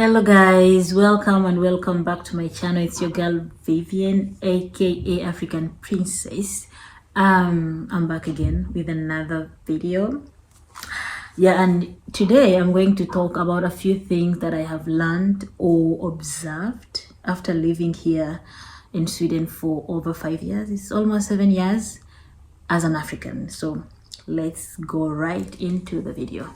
Hello guys, welcome and welcome back to my channel. It's your girl Vivian, aka African Princess. I'm back again with another video. And today I'm going to talk about a few things that I have learned or observed after living here in Sweden for over 5 years. It's almost 7 years as an African. So let's go right into the video.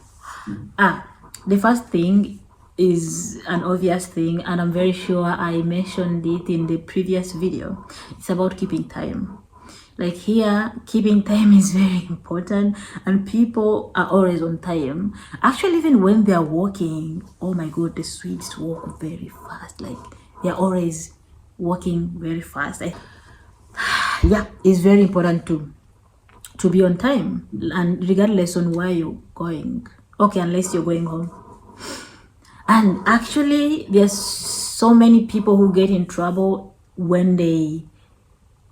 The first thing is an obvious thing, and I'm very sure I mentioned it in the previous video. It's about keeping time. Like here, keeping time is very important, and people are always on time. Actually, even when they're walking, oh my god, the Swedes walk very fast. Like they're always walking very fast. Yeah, it's very important to be on time, and regardless on where you're going. Okay, unless you're going home. And actually, there's so many people who get in trouble when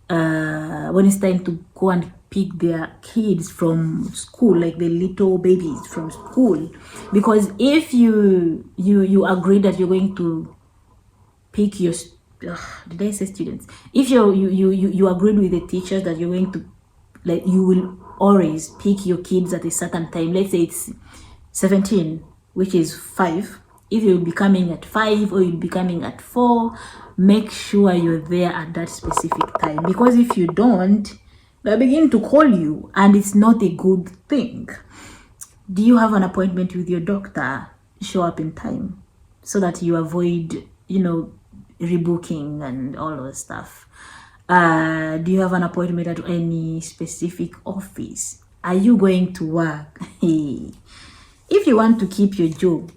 it's time to go and pick their kids from school, like the little babies from school. Because if you agree that you're going to pick your did I say students? If you agreed with the teachers that you're going to, like, you will always pick your kids at a certain time. Let's say it's 17, which is 5. If you'll be coming at 5 or you'll be coming at 4, make sure you're there at that specific time. Because if you don't, they'll begin to call you, and it's not a good thing. Do you have an appointment with your doctor? Show up in time so that you avoid, rebooking and all those stuff. Do you have an appointment at any specific office? Are you going to work? If you want to keep your job,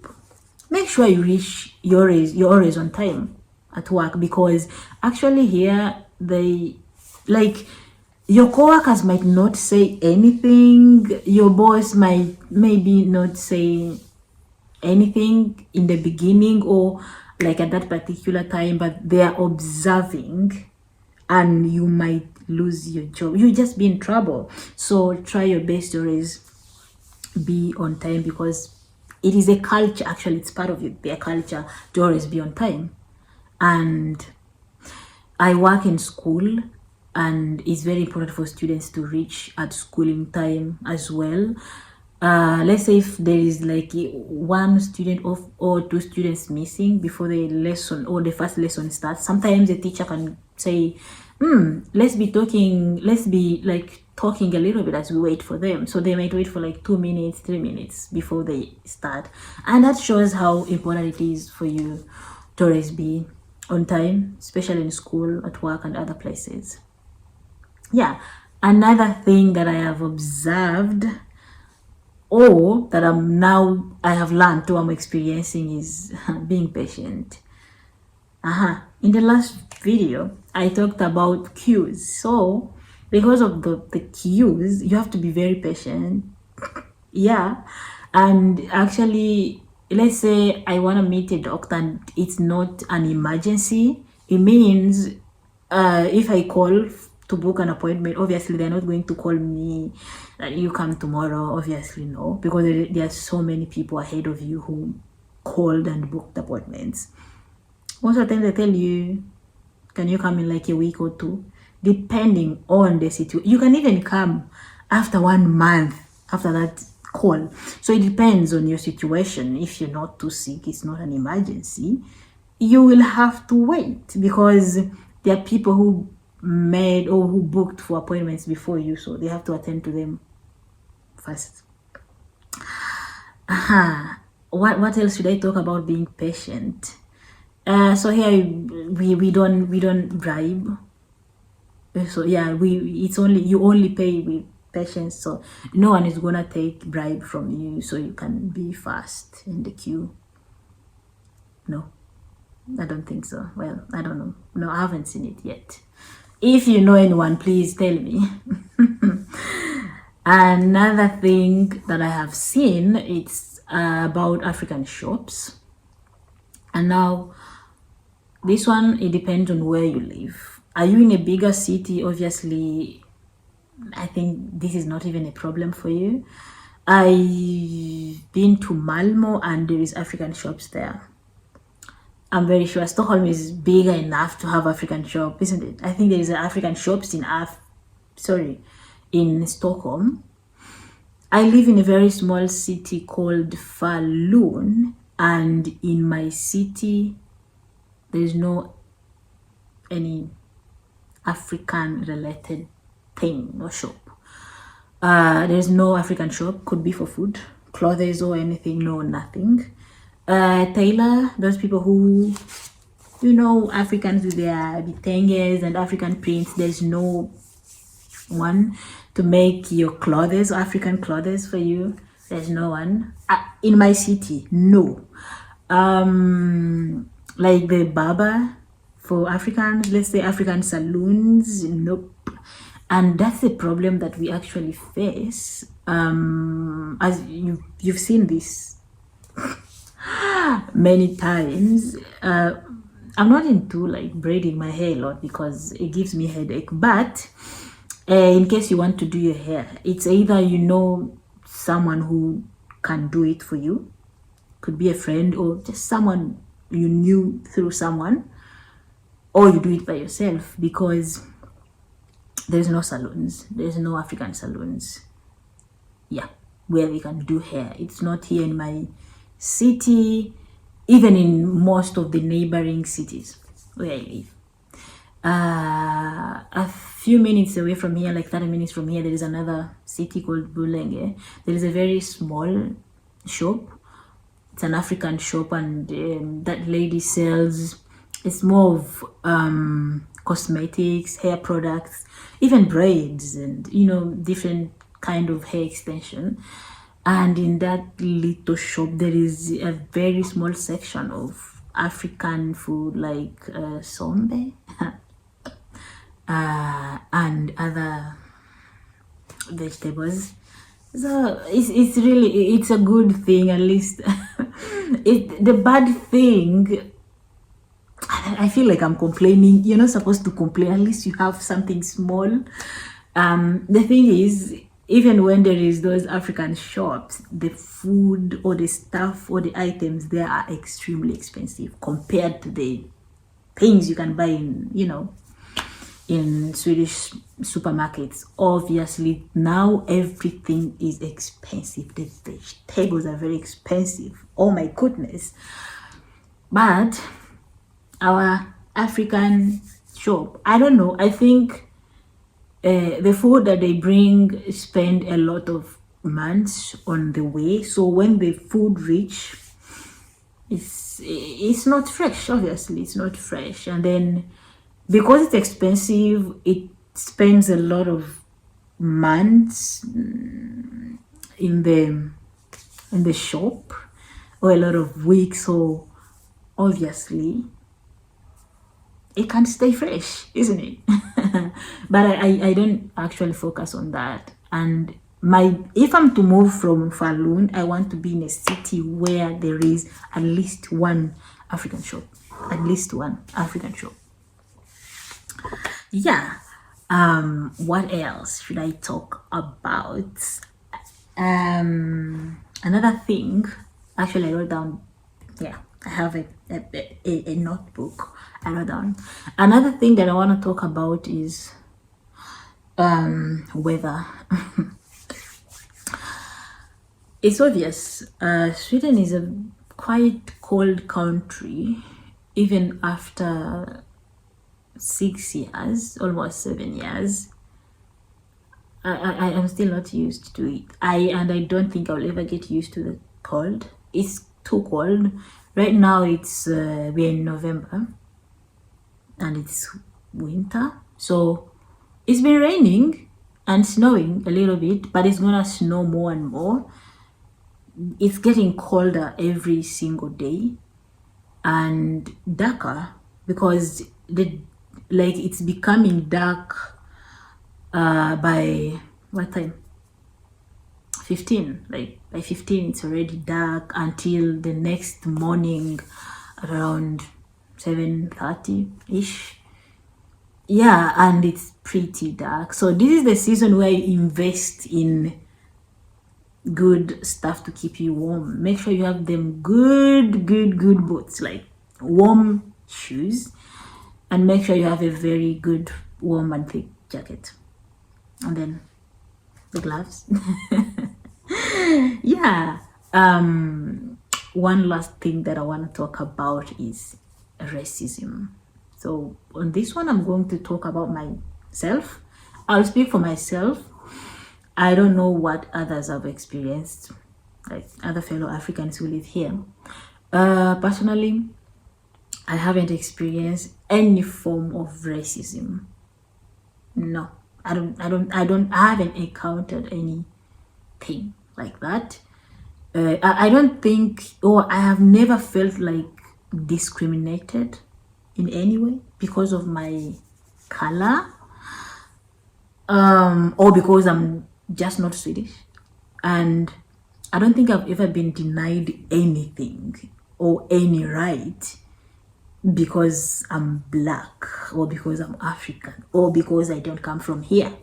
make sure you reach you're always on time at work, because actually here your coworkers might not say anything, your boss might maybe not say anything in the beginning or like at that particular time, but they are observing, and you might lose your job. You just be in trouble. So try your best to always be on time, because it is a culture. Actually, it's part of their culture to always be on time. And I work in school, and it's very important for students to reach at school in time as well. Let's say if there is like one student or 2 students missing before the lesson or the first lesson starts, sometimes the teacher can say, let's be talking a little bit as we wait for them. So they might wait for like 2 minutes, 3 minutes before they start. And that shows how important it is for you to always be on time, especially in school, at work, and other places. Yeah. Another thing that I have observed, or that I have learned to I'm experiencing, is being patient. In the last video, I talked about queues. So because of the queues, you have to be very patient. Yeah. And actually, let's say I want to meet a doctor and it's not an emergency. It means if I call to book an appointment, obviously they're not going to call me that you come tomorrow. Obviously no, because there are so many people ahead of you who called and booked appointments. Most of the time they tell you, can you come in like a week or 2, depending on the situation. You can even come after 1 month after that call. So it depends on your situation. If you're not too sick, it's not an emergency, you will have to wait, because there are people who made or who booked for appointments before you, so they have to attend to them first. What else should I talk about being patient? So here we don't bribe. So yeah, you only pay with patience. So no one is gonna take bribe from you, so you can be fast in the queue. No, I don't think so. Well, I don't know. No, I haven't seen it yet. If you know anyone, please tell me. Another thing that I have seen, it's about African shops. And now this one, it depends on where you live. Are you in a bigger city? Obviously, I think this is not even a problem for you. I've been to Malmo, and there is African shops there. I'm very sure Stockholm is bigger enough to have African shop, isn't it? I think there is African shops in Stockholm. I live in a very small city called Falun, and in my city there is no any African related thing or shop. There's no African shop, could be for food, clothes or anything, no, nothing. Tailor, those people who, Africans with their vitenges and African prints, there's no one to make your clothes, African clothes for you. There's no one. In my city, no. Like the barber for Africans, let's say African saloons, nope. And that's the problem that we actually face. As you've seen this many times. I'm not into like braiding my hair a lot because it gives me headache. But in case you want to do your hair, it's either someone who can do it for you, could be a friend or just someone you knew through someone, or you do it by yourself, because there's no salons, there's no African salons, where they can do hair. It's not here in my city, even in most of the neighboring cities where I live. A few minutes away from here, like 30 minutes from here, there is another city called Bulenge. There is a very small shop. It's an African shop, and that lady sells, it's more of cosmetics, hair products, even braids, and different kind of hair extension. And in that little shop there is a very small section of African food, like sombe and other vegetables. So it's a good thing, at least. The bad thing, I feel like I'm complaining. You're not supposed to complain. At least you have something small. The thing is, even when there is those African shops, the food or the stuff or the items there are extremely expensive compared to the things you can buy in Swedish supermarkets. Obviously, now everything is expensive. The vegetables are very expensive. Oh my goodness. But our African shop, I don't know, I think the food that they bring spend a lot of months on the way, so when the food reach, it's not fresh. Obviously it's not fresh, and then because it's expensive, it spends a lot of months in the shop, or a lot of weeks, so obviously it can't stay fresh, isn't it? But I don't actually focus on that. And if I'm to move from Falun, I want to be in a city where there is at least one African shop. At least one African shop. What else should I talk about? Another thing, actually I wrote down, I have a notebook. I wrote down another thing that I want to talk about is weather. It's obvious, Sweden is a quite cold country, even after 6 years, almost 7 years. I am still not used to it. I don't think I'll ever get used to the cold. It's too cold. Right now it's we're in November and it's winter, so it's been raining and snowing a little bit, but it's gonna snow more and more. It's getting colder every single day and darker, because it's becoming dark by what time? 15. Like by 15 it's already dark until the next morning around 7:30 ish. And it's pretty dark. So this is the season where you invest in good stuff to keep you warm. Make sure you have them good boots, like warm shoes, and make sure you have a very good warm and thick jacket, and then the gloves. Yeah. One last thing that I want to talk about is racism. So on this one, I'm going to talk about myself. I'll speak for myself. I don't know what others have experienced, like other fellow Africans who live here. Personally, I haven't experienced any form of racism. No, I haven't encountered anything like that. I don't think, or I have never felt like discriminated in any way because of my color, or because I'm just not Swedish. And I don't think I've ever been denied anything or any right because I'm black or because I'm African or because I don't come from here.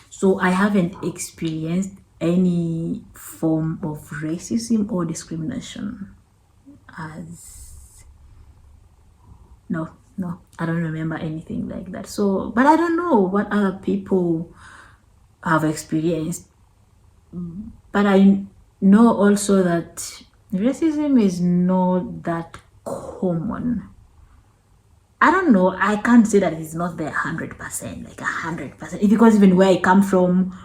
So I haven't experienced any form of racism or discrimination. As no, I don't remember anything like that. So, but I don't know what other people have experienced. But I know also that racism is not that common. I don't know. I can't say that it's not there 100%, like 100%. Because even where I come from,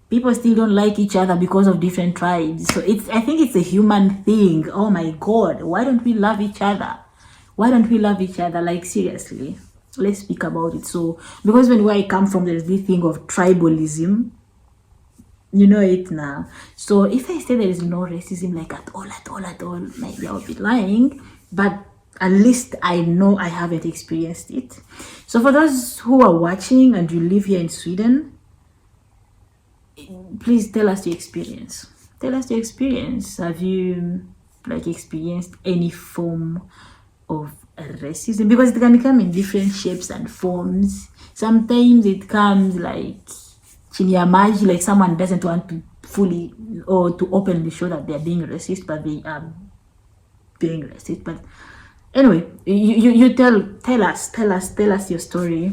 people still don't like each other because of different tribes. So I think it's a human thing. Oh my God, why don't we love each other? Why don't we love each other? Like seriously, let's speak about it. So because when where I come from, there's this thing of tribalism. You know it now. So if I say there is no racism, like at all, maybe I'll be lying. But at least I know I haven't experienced it. So for those who are watching and you live here in Sweden, please tell us your experience. Tell us your experience. Have you like experienced any form of racism? Because it can come in different shapes and forms. Sometimes it comes like chini ya maji, like someone doesn't want to fully or to openly show that they're being racist, but they are being racist. But anyway, you tell us your story.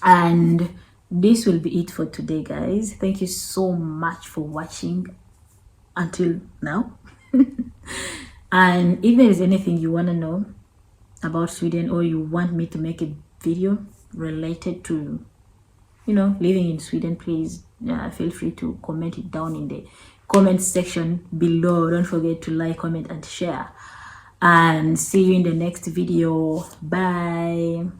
And this will be it for today, guys. Thank you so much for watching until now. And if there is anything you want to know about Sweden, or you want me to make a video related to, you know, living in Sweden, please feel free to comment it down in the comment section below. Don't forget to like, comment, and share. And see you in the next video. Bye.